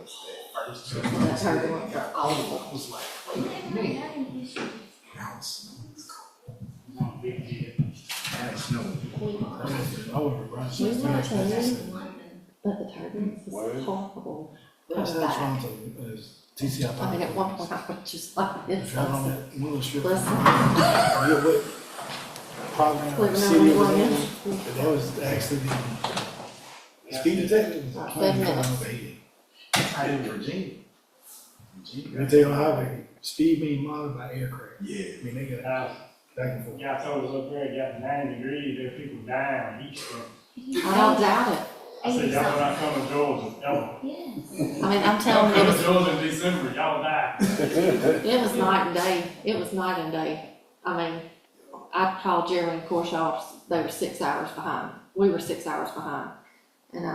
That's her doing it. I was like, wait a minute. Now it's cold. Now it's snowing. I would run. We were too, but the turbulence is horrible. That's Coming back. Toronto, is TCI. I mean, at one point, I was just like, this. Travel on I that little strip. Listen. Yeah, what program, Living city on was one in, end. but that was actually the speed detector. Was About 20 7 minutes. miles per hour. I in Virginia. They take on highway, speed being monitored by aircraft. Yeah. I mean, they got Now, back and forth. y'all told us up there, it got 9 degrees, there are people dying on each front. I don't doubt it. I said, y'all not coming to Georgia, ever. Yes. I mean, I'm Y'all telling you, come it to Georgia in December, y'all die. it was night and day. It was night and day. I mean, I called Jeremy and Korshoff, they were 6 hours behind. We were 6 hours behind. And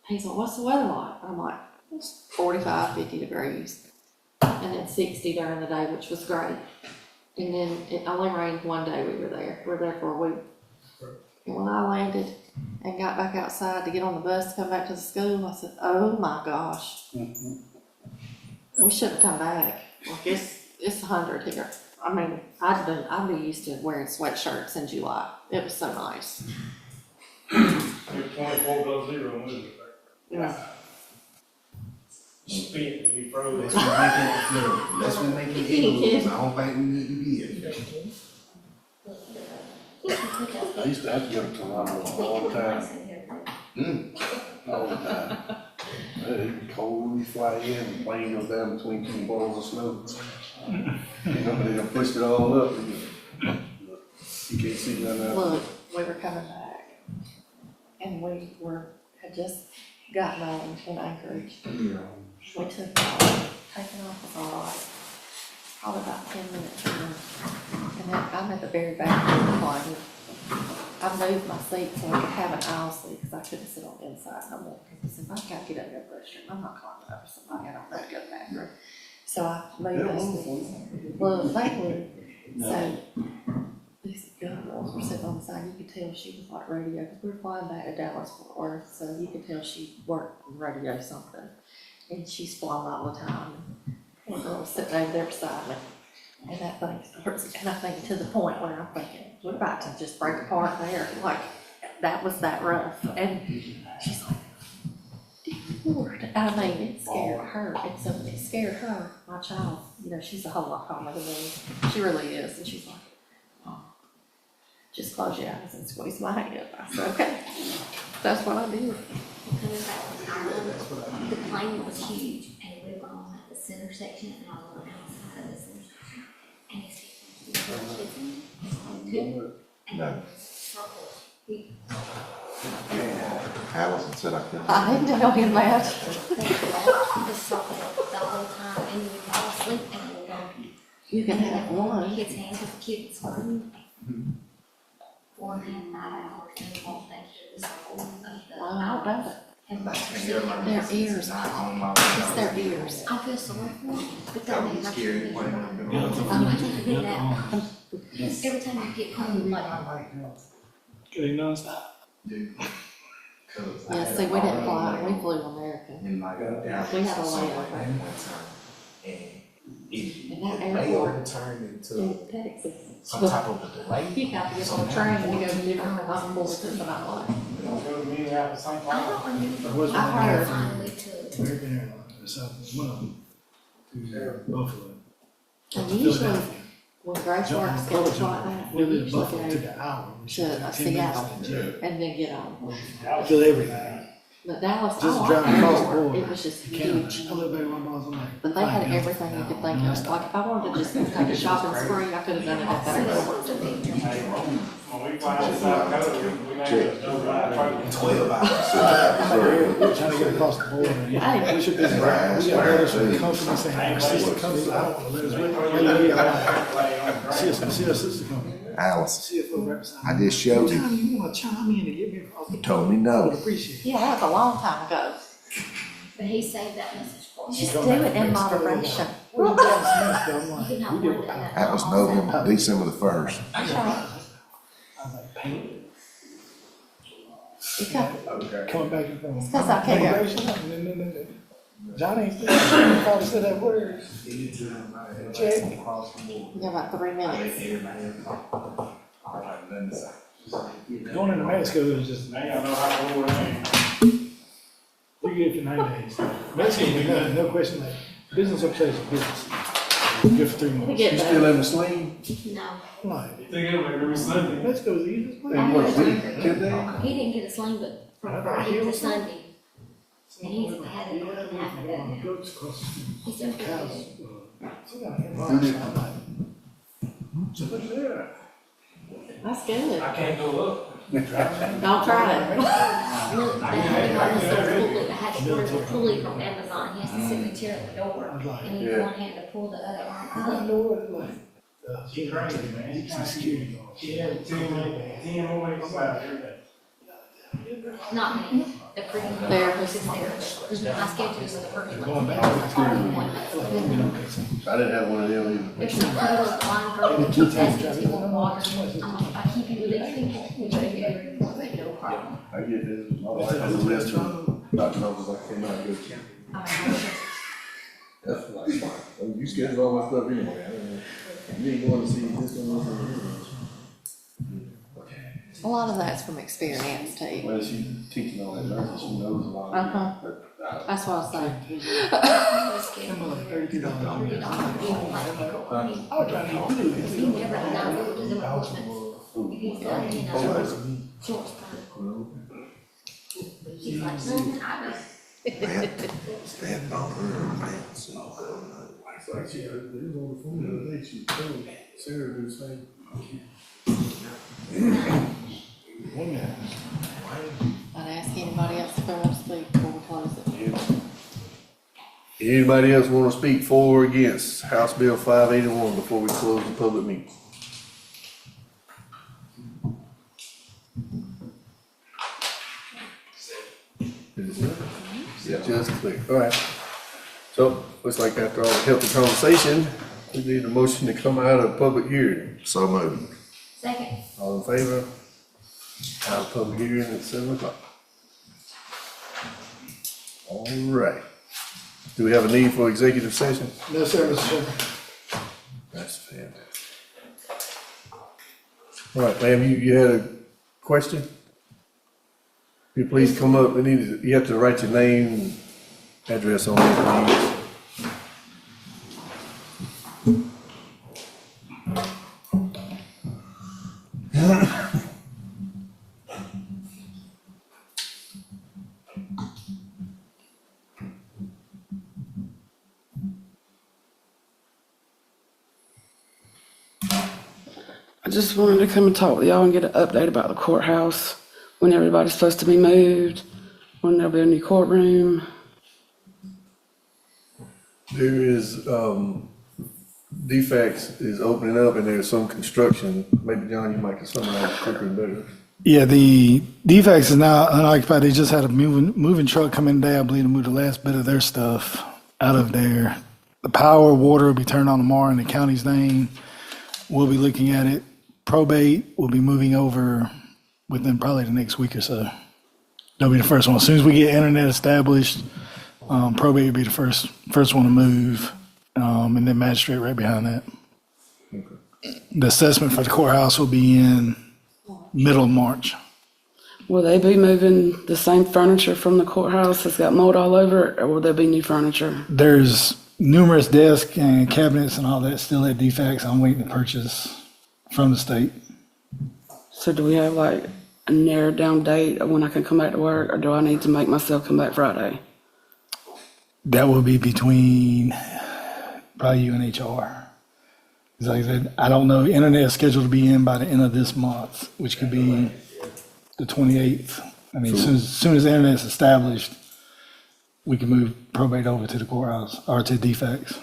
he's like, what's the weather like? I'm like, it's 45, 50 degrees. And then 60 during the day, which was great. And then it only rained one day we were there. We were there for a week. And when I landed and got back outside to get on the bus to come back to the school, I said, oh my gosh. We shouldn't come back. Like, it's 100 here. I mean, I'd be used to wearing sweatshirts in July. It was so nice. It's 24 below zero, moving. Yeah. Spit and be frozen. Let's be making igloos. I don't think we need to be here. I used to have to go to Toronto all the time, all the time. It'd be cold when you fly in, the plane goes down between 2 balls of snow. You know, they done pushed it all up, and you can't see none of it. Look, we were coming back and had just gotten on in Anchorage. We took off, taking off was all right, probably about 10 minutes in. And then I'm at the very back of the plane. I moved my seat so I could have an aisle seat because I couldn't sit on the inside no more. Because if I gotta get up and go to the restroom, I'm not climbing over somebody, I don't know to go to the bathroom. So I moved those seats. Well, thankfully, so these girls were sitting on the side, you could tell she was like radio, because we were flying back to Dallas Fort Worth, so you could tell she worked in radio something. And she's flown all the time, and the girl was sitting over there beside me. And that thing starts, and I think to the point where I'm thinking, we're about to just break apart there, like, that was that rough. And she's like, do you Lord, I mean, it scared her, it scared her, my child, you know, she's a whole lot calmer than me, she really is, and she's like, oh, just close your eyes and squeeze my hand. I said, okay, that's what I did. Coming back from Ireland, the plane was huge, and we were on like the center section, and I was on the outside of the center section. And he said, "You have kids in it?" I said, "Two." And then circle. Allison said I couldn't. I didn't tell him that. The circle the whole time, and you would fall asleep, and you would go. You can have one. Kids' hands with kids' screaming. 4.5 hours in the whole thing, the circle of the. Wow, I bet it. And Their ears, it's their ears. I feel sorry for them, but that means I can't be Yeah. Every time you get home, like, Get it nonstop. Yeah, see, we didn't fly, we flew American. In like a. We had a layover. And And that the airport layover turned into in Texas. some type of a delay. You have to get on a train to go to different hospitals in the night. Don't go to Minneapolis, St. I Paul. don't remember. What's I my heard. Finally to, American Airlines, or something, one of them, to Buffalo. And usually, Philadelphia. when Grace works scheduled like that, we We live in usually Buffalo, go took an hour. We should to take 10 Seattle minutes to the jet. and then get on. Feel everything. But Dallas, I Just liked driving across the it more. border. It was just Canada. huge. I look back at my boss, I'm like. But they had fine, everything you could think of. Like, if I wanted to just take a shopping spree, I could have done it at that airport. When we fly to South Dakota, we made a double ride. 12 hours. I'm here, we're trying to get across the border. Hey. We should be, we got brothers from the company saying, our sister company, I don't know, let us, see our sister company. Allison, CFO representative. I just showed you. Anytime you wanna chime in and get me across the. You told me I no. would appreciate it. Yeah, that was a long time ago. but he saved that message for me. Just do it in moderation. Well, you got Smith, though, I'm like, You cannot we word did it that. That was November, December the 1st. That's right. I was like, paint, Because coming back and forth. Because I care. No. Johnny still, probably said that word. Check. you got about 3 minutes. Going into Mexico is just, Now y'all know how old I am. you get it for 9 days. Mexico, no question, like, business or pleasure, business. Good for 3 We months. get You that. still in the sling? No, I'm like, You think it'll be every Sunday? Mexico's the easiest place. In what, a week, 10 days? he didn't get a sling, but from Friday to Sunday, and he's had it working half of that now. Goats across the street. He's doing pretty Cows. good. So I got I'm like, so look there. That's good. I can't go up. Don't try it. Look, I had to go to the pulley, I had to order a pulley from Amazon, he has to sit in the chair at the door, and use Yeah. one hand to pull the other arm I up. know what, like, She crazy, man. She some security guards. She had 10 more weeks out every day. Not me, the freaking Therapist. therapist. My schedule is the first Going one. back to the security guards. I feel like, you know, okay, so- I didn't have one of them either. There's some little blind girl that keeps asking me want water. I'm like, if I keep you with these people, which I do every morning, no problem. I get this, my wife has a list of doctor's offices I cannot go to. I mean, That's like, oh, you schedule all my stuff anyway, I don't know. You ain't going to see this one. A lot of that's from experience too. Well, she's teaching all that nurses, she knows a lot. Uh-huh. But, That's what I say. I'm scared. I'm like $32. You know, even like, I was trying to do he never announced it to them appointments. If he's done, you know, short term. He's like, I just. Stand on her, man, so. It's like she, it was on the phone the other day, she told Sarah to say, one guy. I'd ask anybody else to come up and speak before we close it. anybody else want to speak for or against House Bill 581 before we close the public meeting? Yeah, just clear, all right. So, looks like after all the healthy conversation, we need a motion to come out of public hearing. So moved. Second. All in favor? Out of public hearing at 7:00. All right. Do we have a need for executive session? No, sir, Mr. Chairman. That's fantastic. All right, ma'am, you had a question? Will you please come up, you have to write your name address on it, please. I just wanted to come and talk with y'all and get an update about the courthouse, when everybody's supposed to be moved, when there'll be a new courtroom. There is, defects is opening up and there's some construction. Maybe John, you might can summarize quicker and better. Yeah, the defects is now unoccupied. They just had a moving truck come in today, I believe, to move the last bit of their stuff out of there. The power, water will be turned on tomorrow in the county's name. We'll be looking at it. Probate will be moving over within probably the next week or so. That'll be the first one. As soon as we get internet established, probate will be the first one to move, and then magistrate right behind that. Okay. The assessment for the courthouse will be in middle of March. Will they be moving the same furniture from the courthouse that's got mold all over it, or will there be new furniture? There's numerous desks and cabinets and all that still at defects. I'm waiting to purchase from the state. So do we have like a narrowed down date of when I can come back to work, or do I need to make myself come back Friday? That will be between probably you and HR. 'Cause like I said, I don't know, internet is scheduled to be in by the end of this month, which could be the 28th. I mean, as soon as the internet is established, we can move probate over to the courthouse or to defects.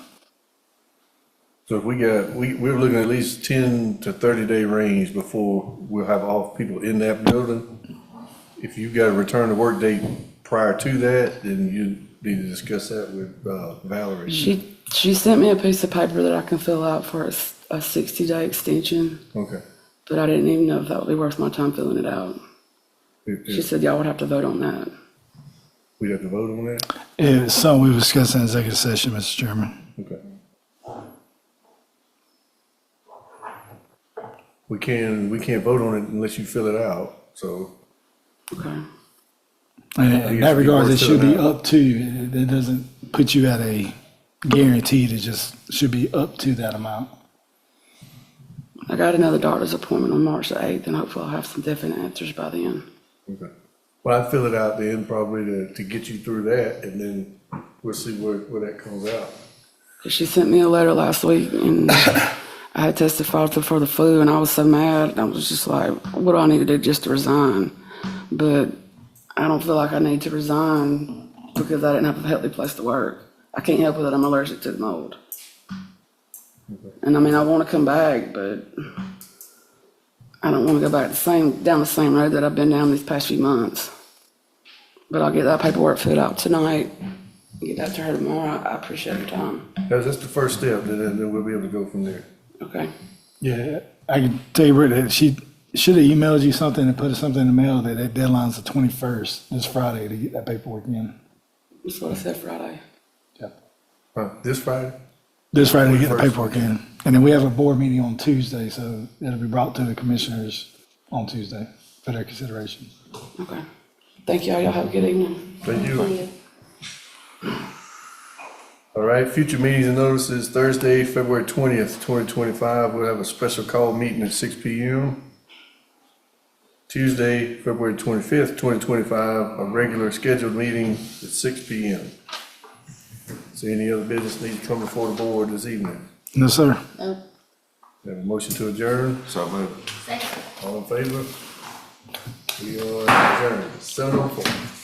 So if we're looking at least 10 to 30-day range before we'll have all people in that building. If you got a return to work date prior to that, then you need to discuss that with Valerie. She sent me a piece of paper that I can fill out for a 60-day extension, Okay. but I didn't even know if that would be worth my time filling it out. She If said y'all would have to vote on that. we'd have to vote on that? It's something we discussed in executive session, Mr. Chairman. Okay. We can't vote on it unless you fill it out, so. Okay. And in that regard, it should be up to, it doesn't put you at a guaranteed, it just should be up to that amount. I got another doctor's appointment on March the 8th, and hopefully I'll have some definite answers by then. Okay. Well, I'd fill it out then probably to get you through that, and then we'll see where that comes out. She sent me a letter last week, and I had testified for the flu, and I was so mad. I was just like, what do I need to do just to resign? But I don't feel like I need to resign because I didn't have a healthy place to work. I can't help with it. I'm allergic to the mold. And I mean, I want to come back, but I don't want to go back down the same road that I've been down these past few months. But I'll get that paperwork filled out tonight, get that to her tomorrow. I appreciate your time. That's the first step, then we'll be able to go from there. Okay. Yeah, I can tell you, Britt, that she should have emailed you something and put something in the mail that deadline's the 21st, this Friday, to get that paperwork in. That's what I said Friday. This Friday? This Friday to get the paperwork in. And then we have a board meeting on Tuesday, so it'll be brought to the commissioners on Tuesday for their consideration. Okay. Thank y'all. Y'all have a good evening. Thank you. All right, future meetings and notices, Thursday, February 20th, 2025, we'll have a special call meeting at 6 p.m. Tuesday, February 25th, 2025, a regular scheduled meeting at 6 p.m. So any other business needs to come before the board this evening? No, sir. Nope. We have a motion to adjourn, So moved. Second. all in favor? We are adjourned, 7:04.